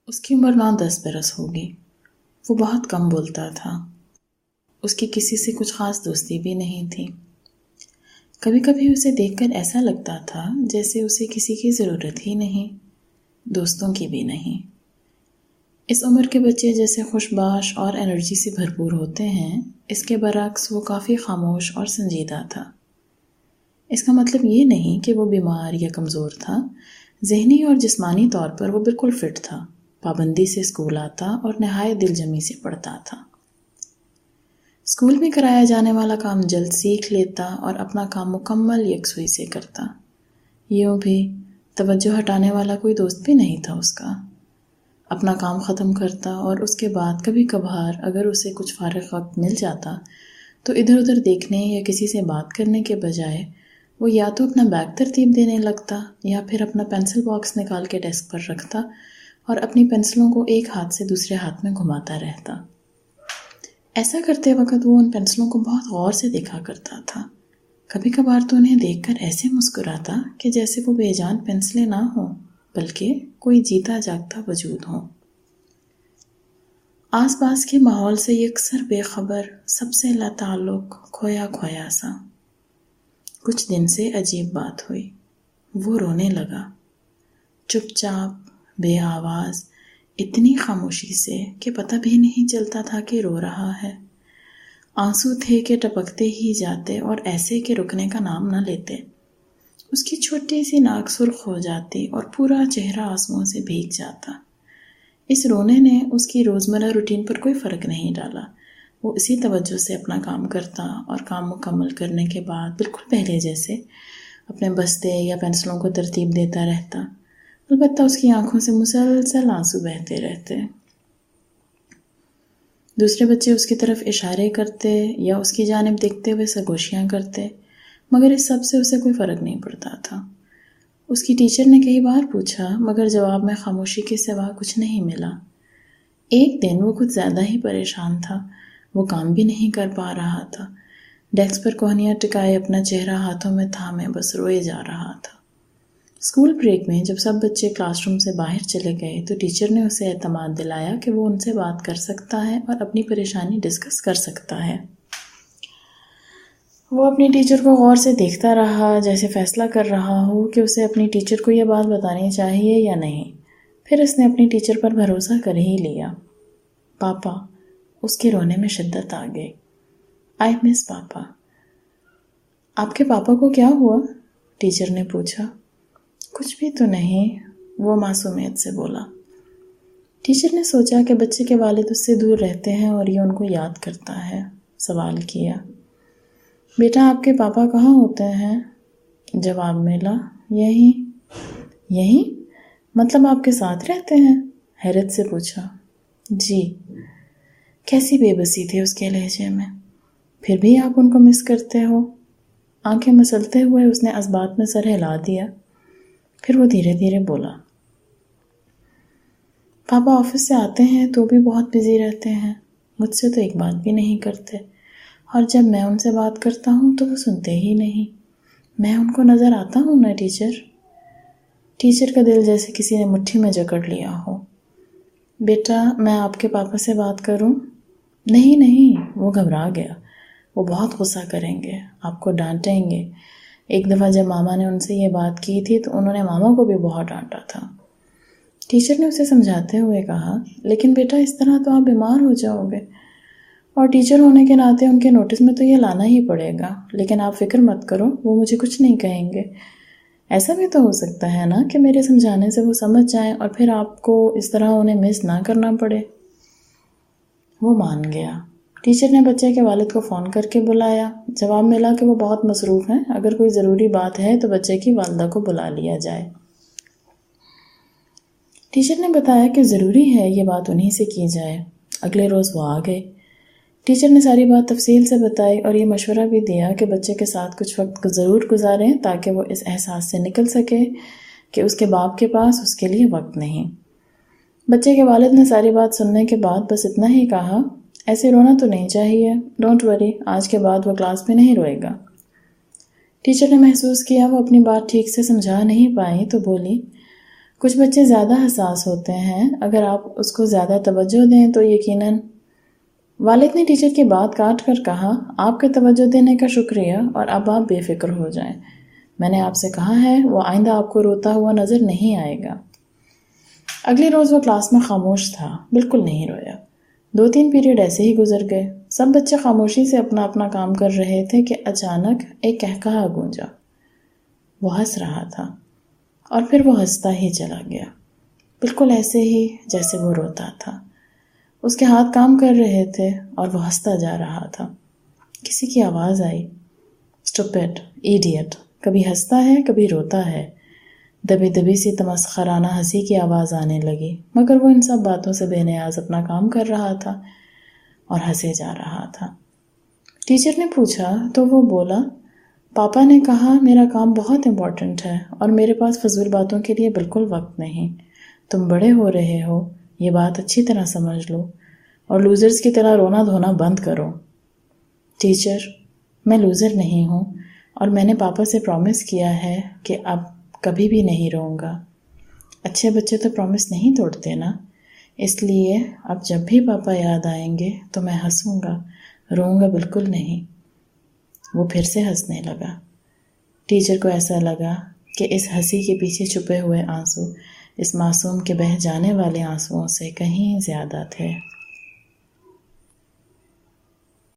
اس کی عمر 9-10 برس ہوگی۔ وہ بہت کم بولتا تھا۔ اس کی کسی سے کچھ خاص دوستی بھی نہیں تھی۔ کبھی کبھی اسے دیکھ کر ایسا لگتا تھا جیسے اسے کسی کی ضرورت ہی نہیں، دوستوں کی بھی نہیں۔ اس عمر کے بچے جیسے خوش باش اور انرجی سے بھرپور ہوتے ہیں، اس کے برعکس وہ کافی خاموش اور سنجیدہ تھا۔ اس کا مطلب یہ نہیں کہ وہ بیمار یا کمزور تھا۔ ذہنی اور جسمانی طور پر وہ بالکل فٹ تھا، پابندی سے اسکول آتا اور نہایت دل جمی سے پڑھتا تھا۔ اسکول میں کرایا جانے والا کام جلد سیکھ لیتا اور اپنا کام مکمل یکسوئی سے کرتا۔ یوں بھی توجہ ہٹانے والا کوئی دوست بھی نہیں تھا اس کا۔ اپنا کام ختم کرتا اور اس کے بعد کبھی کبھار اگر اسے کچھ فارغ وقت مل جاتا تو ادھر ادھر دیکھنے یا کسی سے بات کرنے کے بجائے وہ یا تو اپنا بیگ ترتیب دینے لگتا یا پھر اپنا پینسل باکس نکال کے ڈیسک پر رکھتا اور اپنی پینسلوں کو ایک ہاتھ سے دوسرے ہاتھ میں گھماتا رہتا۔ ایسا کرتے وقت وہ ان پینسلوں کو بہت غور سے دیکھا کرتا تھا۔ کبھی کبھار تو انہیں دیکھ کر ایسے مسکراتا کہ جیسے وہ بے جان پینسلیں نہ ہوں بلکہ کوئی جیتا جاگتا وجود ہو۔ آس پاس کے ماحول سے یکسر بے خبر، سب سے لا تعلق، کھویا کھویا سا۔ کچھ دن سے عجیب بات ہوئی۔ وہ رونے لگا، چپ چاپ، بے آواز، اتنی خاموشی سے کہ پتہ بھی نہیں چلتا تھا کہ رو رہا ہے۔ آنسو تھے کہ ٹپکتے ہی جاتے اور ایسے کہ رکنے کا نام نہ لیتے۔ اس کی چھوٹی سی ناک سرخ ہو جاتی اور پورا چہرہ آنسوؤں سے بھیگ جاتا۔ اس رونے نے اس کی روزمرہ روٹین پر کوئی فرق نہیں ڈالا۔ وہ اسی توجہ سے اپنا کام کرتا اور کام مکمل کرنے کے بعد بالکل پہلے جیسے اپنے بستے یا پینسلوں کو ترتیب دیتا رہتا، البتہ اس کی آنکھوں سے مسلسل آنسو بہتے رہتے۔ دوسرے بچے اس کی طرف اشارے کرتے یا اس کی جانب دیکھتے ہوئے سرگوشیاں کرتے، مگر اس سب سے اسے کوئی فرق نہیں پڑتا تھا۔ اس کی ٹیچر نے کئی بار پوچھا مگر جواب میں خاموشی کے سوا کچھ نہیں ملا۔ ایک دن وہ کچھ زیادہ ہی پریشان تھا۔ وہ کام بھی نہیں کر پا رہا تھا۔ ڈیسک پر کوہنیاں ٹکائے اپنا چہرہ ہاتھوں میں تھامے بس روئے جا رہا تھا۔ اسکول بریک میں جب سب بچے کلاس روم سے باہر چلے گئے تو ٹیچر نے اسے اعتماد دلایا کہ وہ ان سے بات کر سکتا ہے اور اپنی پریشانی ڈسکس کر سکتا ہے۔ وہ اپنی ٹیچر کو غور سے دیکھتا رہا جیسے فیصلہ کر رہا ہو کہ اسے اپنی ٹیچر کو یہ بات بتانی چاہیے یا نہیں۔ پھر اس نے اپنی ٹیچر پر بھروسہ کر ہی لیا۔ پاپا، اس کے رونے میں شدت آ گئی۔ آئی مس پاپا۔ آپ کے پاپا کو کیا ہوا؟ ٹیچر نے پوچھا۔ کچھ بھی تو نہیں، وہ معصومیت سے بولا۔ ٹیچر نے سوچا کہ بچے کے والد اس سے دور رہتے ہیں اور یہ ان کو یاد کرتا ہے۔ سوال کیا، بیٹا آپ کے پاپا کہاں ہوتے ہیں؟ جواب ملا، یہیں؟ مطلب آپ کے ساتھ رہتے ہیں؟ حیرت سے پوچھا۔ جی۔ کیسی بے بسی تھی اس کے لہجے میں۔ پھر بھی آپ ان کو مس کرتے ہو؟ آنکھیں مسلتے ہوئے اس نے اسبات میں سر ہلا دیا۔ پھر وہ دھیرے دھیرے بولا، پاپا آفس سے آتے ہیں تو بھی بہت بزی رہتے ہیں، مجھ سے تو ایک بات بھی نہیں کرتے، اور جب میں ان سے بات کرتا ہوں تو وہ سنتے ہی نہیں۔ میں ان کو نظر آتا ہوں نا ٹیچر؟ ٹیچر کا دل جیسے کسی نے مٹھی میں جکڑ لیا ہو۔ بیٹا، میں آپ کے پاپا سے بات کروں؟ نہیں، وہ گھبرا گیا۔ وہ بہت غصہ کریں گے، آپ کو ڈانٹیں گے۔ ایک دفعہ جب ماما نے ان سے یہ بات کی تھی تو انہوں نے ماما کو بھی بہت ڈانٹا تھا۔ ٹیچر نے اسے سمجھاتے ہوئے کہا، لیکن بیٹا اس طرح تو آپ بیمار ہو جاؤ گے، اور ٹیچر ہونے کے ناطے ان کے نوٹس میں تو یہ لانا ہی پڑے گا، لیکن آپ فکر مت کرو، وہ مجھے کچھ نہیں کہیں گے۔ ایسا بھی تو ہو سکتا ہے نا کہ میرے سمجھانے سے وہ سمجھ جائیں اور پھر آپ کو اس طرح انہیں مس نہ کرنا پڑے۔ وہ مان گیا۔ ٹیچر نے بچے کے والد کو فون کر کے بلایا۔ جواب ملا کہ وہ بہت مصروف ہیں، اگر کوئی ضروری بات ہے تو بچے کی والدہ کو بلا لیا جائے۔ ٹیچر نے بتایا کہ ضروری ہے یہ بات انہی سے کی جائے۔ اگلے روز وہ آ گئے۔ ٹیچر نے ساری بات تفصیل سے بتائی اور یہ مشورہ بھی دیا کہ بچے کے ساتھ کچھ وقت ضرور گزاریں تاکہ وہ اس احساس سے نکل سکے کہ اس کے باپ کے پاس اس کے لیے وقت نہیں۔ بچے کے والد نے ساری بات سننے کے بعد بس اتنا ہی کہا، ایسے رونا تو نہیں چاہیے، ڈونٹ وری، آج کے بعد وہ کلاس میں نہیں روئے گا۔ ٹیچر نے محسوس کیا وہ اپنی بات ٹھیک سے سمجھا نہیں پائی تو بولی، کچھ بچے زیادہ حساس ہوتے ہیں، اگر آپ اس کو زیادہ توجہ دیں تو یقیناً۔ والد نے ٹیچر کی بات کاٹ کر کہا، آپ کے توجہ دینے کا شکریہ، اور اب آپ بے فکر ہو جائیں۔ میں نے آپ سے کہا ہے وہ آئندہ آپ کو روتا ہوا نظر نہیں آئے گا۔ اگلے روز وہ کلاس میں خاموش تھا، بالکل نہیں رویا۔ 2-3 پیریڈ ایسے ہی گزر گئے، سب بچے خاموشی سے اپنا اپنا کام کر رہے تھے کہ اچانک ایک قہقہا گونجا۔ وہ ہنس رہا تھا اور پھر وہ ہنستا ہی چلا گیا، بالکل ایسے ہی جیسے وہ روتا تھا۔ اس کے ہاتھ کام کر رہے تھے اور وہ ہنستا جا رہا تھا۔ کسی کی آواز آئی، اسٹوپڈ، ایڈیٹ، کبھی ہنستا ہے کبھی روتا ہے۔ دبی دبی سی تمسخرانہ ہنسی کی آواز آنے لگی، مگر وہ ان سب باتوں سے بے نیاز اپنا کام کر رہا تھا اور ہنسے جا رہا تھا۔ ٹیچر نے پوچھا تو وہ بولا، پاپا نے کہا میرا کام بہت امپورٹنٹ ہے اور میرے پاس فضول باتوں کے لیے بالکل وقت نہیں۔ تم بڑے ہو رہے ہو، یہ بات اچھی طرح سمجھ لو اور لوزرز کی طرح رونا دھونا بند کرو۔ ٹیچر، میں لوزر نہیں ہوں اور میں نے پاپا سے پرومس کیا ہے کہ اب کبھی بھی نہیں روں گا۔ اچھے بچے تو پرومس نہیں توڑتے نا، اس لیے اب جب بھی پاپا یاد آئیں گے تو میں ہنسوں گا، روں گا بالکل نہیں۔ وہ پھر سے ہنسنے لگا۔ ٹیچر کو ایسا لگا کہ اس ہنسی کے پیچھے چھپے ہوئے آنسو اس معصوم کے بہہ جانے والے آنسوؤں سے کہیں زیادہ تھے۔